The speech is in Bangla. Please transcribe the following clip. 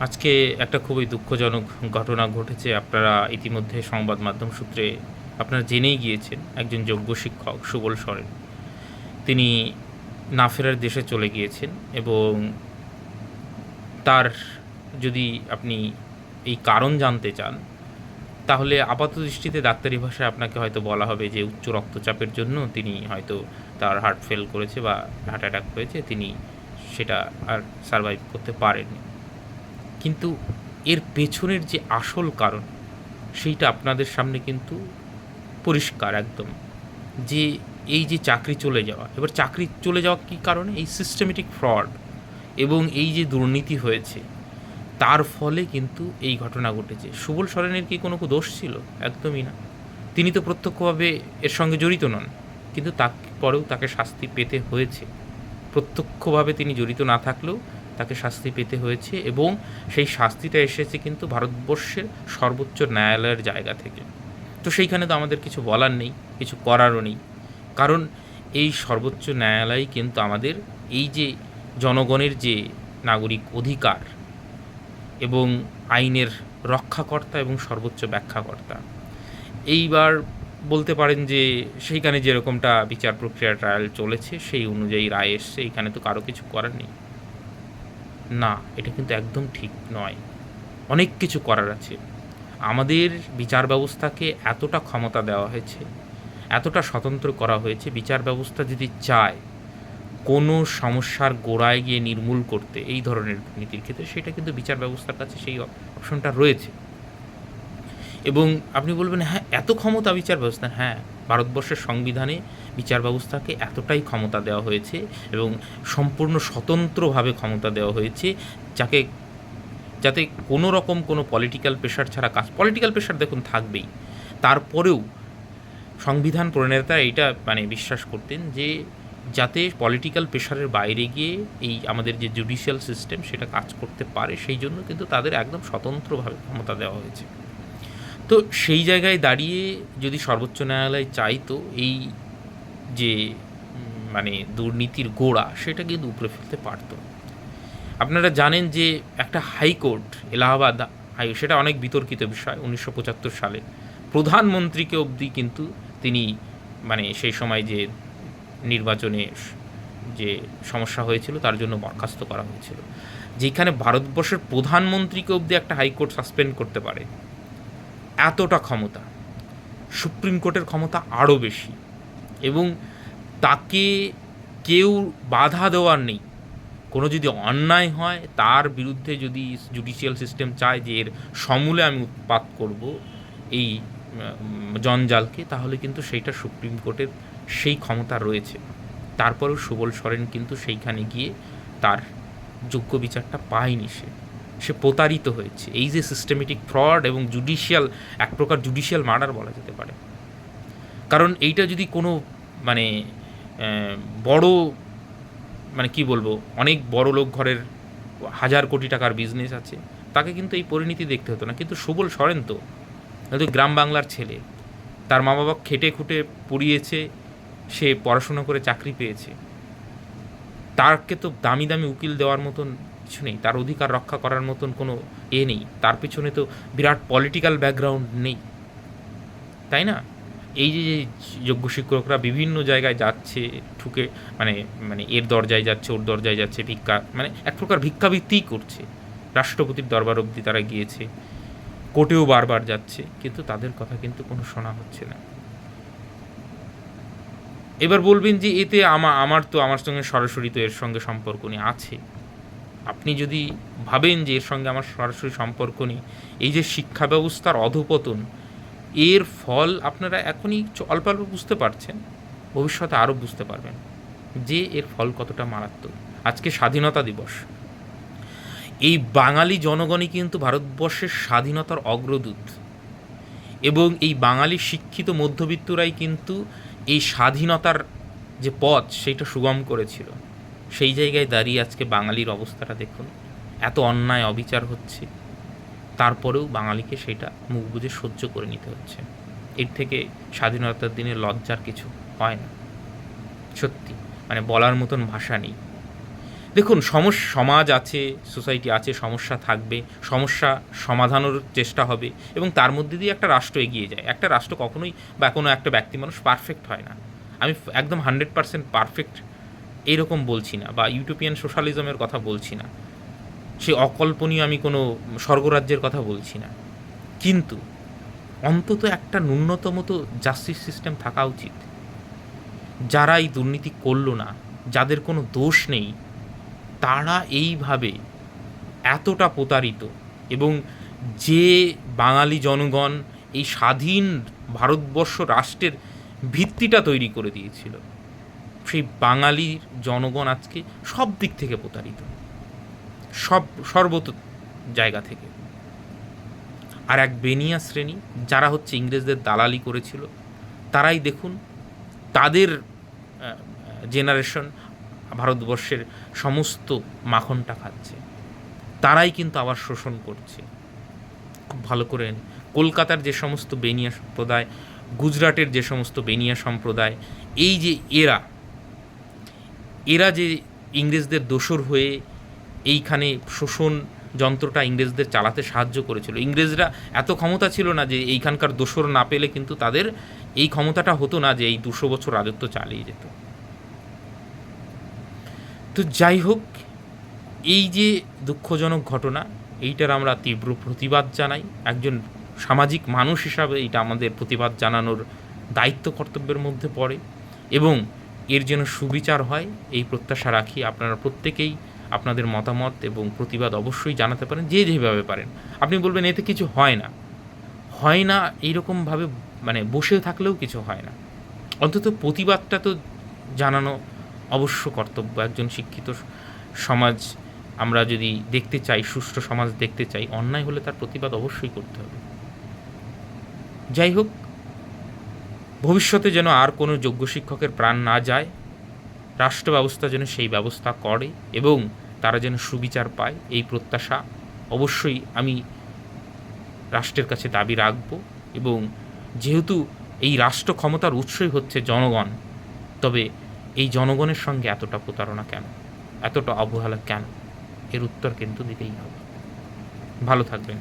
আজকে একটা খুবই দুঃখজনক ঘটনা ঘটেছে। আপনারা ইতিমধ্যে সংবাদ মাধ্যম সূত্রে আপনারা জেনেই গিয়েছেন। একজন যোগ্য শিক্ষক সুবল সরেন তিনি না ফেরার দেশে চলে গিয়েছেন এবং তার যদি আপনি এই কারণ জানতে চান তাহলে আপাতদৃষ্টিতে ডাক্তারি ভাষায় আপনাকে হয়তো বলা হবে যে উচ্চ রক্তচাপের জন্য তিনি হয়তো তার হার্ট ফেল করেছে বা হার্ট অ্যাটাক হয়েছে, তিনি সেটা আর সারভাইভ করতে পারেননি। কিন্তু এর পেছনের যে আসল কারণ সেইটা আপনাদের সামনে কিন্তু পরিষ্কার একদম, যে এই যে চাকরি চলে যাওয়া, এবার চাকরি চলে যাওয়া কী কারণে? এই সিস্টেমেটিক ফ্রড এবং এই যে দুর্নীতি হয়েছে তার ফলে কিন্তু এই ঘটনা ঘটেছে। সুবল সরেনের কি কোনো দোষ ছিল? একদমই না। তিনি তো প্রত্যক্ষভাবে এর সঙ্গে জড়িত নন, কিন্তু তারপরেও তাকে শাস্তি পেতে হয়েছে। প্রত্যক্ষভাবে তিনি জড়িত না থাকলেও তাকে শাস্তি পেতে হয়েছে এবং সেই শাস্তিটা এসেছে কিন্তু ভারতবর্ষের সর্বোচ্চ ন্যায়ালয়ের জায়গা থেকে। তো সেইখানে তো আমাদের কিছু বলার নেই, কিছু করারও নেই, কারণ এই সর্বোচ্চ ন্যায়ালয় কিন্তু আমাদের এই যে জনগণের যে নাগরিক অধিকার এবং আইনের রক্ষাকর্তা এবং সর্বোচ্চ ব্যাখ্যাকর্তা। এইবার বলতে পারেন যে সেইখানে যেরকমটা বিচার প্রক্রিয়া ট্রায়াল চলেছে সেই অনুযায়ী রায় এসছে, এইখানে তো কারো কিছু করার নেই। না, এটা কিন্তু একদম ঠিক নয়। অনেক কিছু করার আছে। আমাদের বিচার ব্যবস্থাকে এতটা ক্ষমতা দেওয়া হয়েছে, এতটা স্বতন্ত্র করা হয়েছে, বিচার ব্যবস্থা যদি চায় কোনো সমস্যার গোড়ায় গিয়ে নির্মূল করতে এই ধরনের দুর্নীতির ক্ষেত্রে, সেটা কিন্তু বিচার ব্যবস্থার কাছে সেই অপশনটা রয়েছে। এবং আপনি বলবেন হ্যাঁ, এত ক্ষমতা বিচার ব্যবস্থা? হ্যাঁ, ভারতবর্ষের সংবিধানে বিচার ব্যবস্থাকে এতটাই ক্ষমতা দেওয়া হয়েছে এবং সম্পূর্ণ স্বতন্ত্রভাবে ক্ষমতা দেওয়া হয়েছে, যাকে যাতে কোনো রকম কোনো পলিটিক্যাল প্রেশার ছাড়া কাজ, পলিটিক্যাল প্রেশার দেখুন থাকবেই, তারপরেও সংবিধান প্রণেতা এইটা বিশ্বাস করতেন যে যাতে পলিটিক্যাল প্রেশারের বাইরে গিয়ে এই আমাদের যে জুডিশিয়াল সিস্টেম সেটা কাজ করতে পারে, সেই জন্য কিন্তু তাদের একদম স্বতন্ত্রভাবে ক্ষমতা দেওয়া হয়েছে। তো সেই জায়গায় দাঁড়িয়ে যদি সর্বোচ্চ ন্যায়ালয় চাইতো এই যে দুর্নীতির গোড়া সেটা কিন্তু উপড়ে ফেলতে পারতো। আপনারা জানেন যে একটা হাইকোর্ট, এলাহাবাদ হাই, সেটা অনেক বিতর্কিত বিষয়, 1975 সালে প্রধানমন্ত্রীকে অবধি কিন্তু তিনি সেই সময় যে নির্বাচনে যে সমস্যা হয়েছিল তার জন্য বরখাস্ত করা হয়েছিল। যেখানে ভারতবর্ষের প্রধানমন্ত্রীকে অবধি একটা হাইকোর্ট সাসপেন্ড করতে পারে, এতটা ক্ষমতা। সুপ্রিম কোর্টের ক্ষমতা আরও বেশি, এবং তাকে কেউ বাধা দেওয়ার নেই। কোনো যদি অন্যায় হয় তার বিরুদ্ধে যদি জুডিশিয়াল সিস্টেম চায় যে এর সমূলে আমি উৎপাত করব এই জঞ্জালকে, তাহলে কিন্তু সেইটা সুপ্রিম কোর্টের সেই ক্ষমতা রয়েছে। তারপরেও সুবল সরেন কিন্তু সেইখানে গিয়ে তার যোগ্য বিচারটা পায়নি, সে প্রতারিত হয়েছে। এই যে সিস্টেমেটিক ফ্রড এবং জুডিশিয়াল, এক প্রকার জুডিশিয়াল মার্ডার বলা যেতে পারে। কারণ এইটা যদি কোনো মানে বড় কি বলবো, অনেক বড় লোক ঘরের হাজার কোটি টাকার বিজনেস আছে, তাকে কিন্তু এই পরিণতি দেখতে হতো না। কিন্তু সুবল সরেন তো গ্রাম বাংলার ছেলে, তার মা বাবা খেটে খুঁটে পড়িয়েছে, সে পড়াশোনা করে চাকরি পেয়েছে, তারকে তো দামি দামি উকিল দেওয়ার মতন কিছু নেই, তার অধিকার রক্ষা করার মতন কোনো নেই, তার পিছনে তো বিরাট পলিটিক্যাল ব্যাকগ্রাউন্ড নেই, তাই না? এই যে যোগ্য শিক্ষকরা বিভিন্ন জায়গায় যাচ্ছে, ঠুকে এর দরজায় যাচ্ছে, ওর দরজায় যাচ্ছে, ভিক্ষা এক প্রকার ভিক্ষাবৃত্তিই করছে, রাষ্ট্রপতির দরবার অবধি তারা গিয়েছে, কোর্টেও বারবার যাচ্ছে, কিন্তু তাদের কথা কিন্তু কোনো শোনা হচ্ছে না। এবার বলবেন যে এতে আমার সঙ্গে সরাসরি তো এর সঙ্গে সম্পর্ক নেই। আছে। আপনি যদি ভাবেন যে এর সঙ্গে আমার সরাসরি সম্পর্ক নেই, এই যে শিক্ষা ব্যবস্থার অধঃপতন, এর ফল আপনারা এখনই অল্প অল্প বুঝতে পারছেন, ভবিষ্যতে আরও বুঝতে পারবেন যে এর ফল কতটা মারাত্মক। আজকে স্বাধীনতা দিবস, এই বাঙালি জনগণই কিন্তু ভারতবর্ষের স্বাধীনতার অগ্রদূত, এবং এই বাঙালি শিক্ষিত মধ্যবিত্তরাই কিন্তু এই স্বাধীনতার যে পথ সেইটা সুগম করেছিল। সেই জায়গায় দাঁড়িয়ে আজকে বাঙালির অবস্থাটা দেখুন, এত অন্যায় অবিচার হচ্ছে, তারপরেও বাঙালিকে সেটা মুখ বুজে সহ্য করে নিতে হচ্ছে। এর থেকে স্বাধীনতার দিনে লজ্জার কিছু হয় না, সত্যি বলার মতন ভাষা নেই। দেখুন, সমাজ আছে, সোসাইটি আছে, সমস্যা থাকবে, সমস্যা সমাধানের চেষ্টা হবে এবং তার মধ্যে দিয়ে একটা রাষ্ট্র এগিয়ে যায়। একটা রাষ্ট্র কখনোই বা কোনো একটা ব্যক্তি মানুষ পারফেক্ট হয় না। আমি একদম 100% পারফেক্ট এইরকম বলছি না, বা ইউটোপিয়ান সোশ্যালিজমের কথা বলছি না। সে অকল্পনীয় আমি কোনো স্বর্গরাজ্যের কথা বলছি না। কিন্তু অন্তত একটা ন্যূনতম তো জাস্টিস সিস্টেম থাকা উচিত। যারা এই দুর্নীতি করলো না, যাদের কোনো দোষ নেই, তারা এইভাবে এতটা প্রতারিত, এবং যে বাঙালি জনগণ এই স্বাধীন ভারতবর্ষ রাষ্ট্রের ভিত্তিটা তৈরি করে দিয়েছিল, সেই বাঙালির জনগণ আজকে সব দিক থেকে প্রতারিত, সর্বত জায়গা থেকে। আর এক বেনিয়া শ্রেণী যারা হচ্ছে ইংরেজদের দালালি করেছিল, তারাই দেখুন তাদের জেনারেশন ভারতবর্ষের সমস্ত মাখনটা খাচ্ছে। তারাই কিন্তু আবার শোষণ করছে। খুব ভালো করে কলকাতার যে সমস্ত বেনিয়া সম্প্রদায়, গুজরাটের যে সমস্ত বেনিয়া সম্প্রদায়, এই যে এরা যে ইংরেজদের দোসর হয়ে এইখানে শোষণ যন্ত্রটা ইংরেজদের চালাতে সাহায্য করেছিল। ইংরেজরা এত ক্ষমতা ছিল না যে এইখানকার দোসর না পেলে কিন্তু তাদের এই ক্ষমতাটা হতো না যে এই 200 বছর রাজত্ব চালিয়ে যেত। তো যাই হোক, এই যে দুঃখজনক ঘটনা, এইটার আমরা তীব্র প্রতিবাদ জানাই। একজন সামাজিক মানুষ হিসাবে এইটা আমাদের প্রতিবাদ জানানোর দায়িত্ব কর্তব্যের মধ্যে পড়ে, এবং এর যেন সুবিচার হয় এই প্রত্যাশা রাখি। আপনারা প্রত্যেকেই আপনাদের মতামত এবং প্রতিবাদ অবশ্যই জানাতে পারেন, যে যেভাবে পারেন। আপনি বলবেন এতে কিছু হয় না এইরকমভাবে মানে বসে থাকলেও কিছু হয় না, অন্তত প্রতিবাদটা তো জানানো অবশ্য কর্তব্য। একজন শিক্ষিত সমাজ আমরা যদি দেখতে চাই, সুষ্ঠু সমাজ দেখতে চাই, অন্যায় হলে তার প্রতিবাদ অবশ্যই করতে হবে। যাই হোক, ভবিষ্যতে যেন আর কোনো যোগ্য শিক্ষকের প্রাণ না যায়, রাষ্ট্র ব্যবস্থা যেন সেই ব্যবস্থা করে এবং তারা যেন সুবিচার পায়, এই প্রত্যাশা অবশ্যই আমি রাষ্ট্রের কাছে দাবি রাখব। এবং যেহেতু এই রাষ্ট্র ক্ষমতার উৎসই হচ্ছে জনগণ, তবে এই জনগণের সঙ্গে এতটা প্রতারণা কেন, এতটা অবহেলা কেন, এর উত্তর কিন্তু দিতেই হবে। ভালো থাকবেন।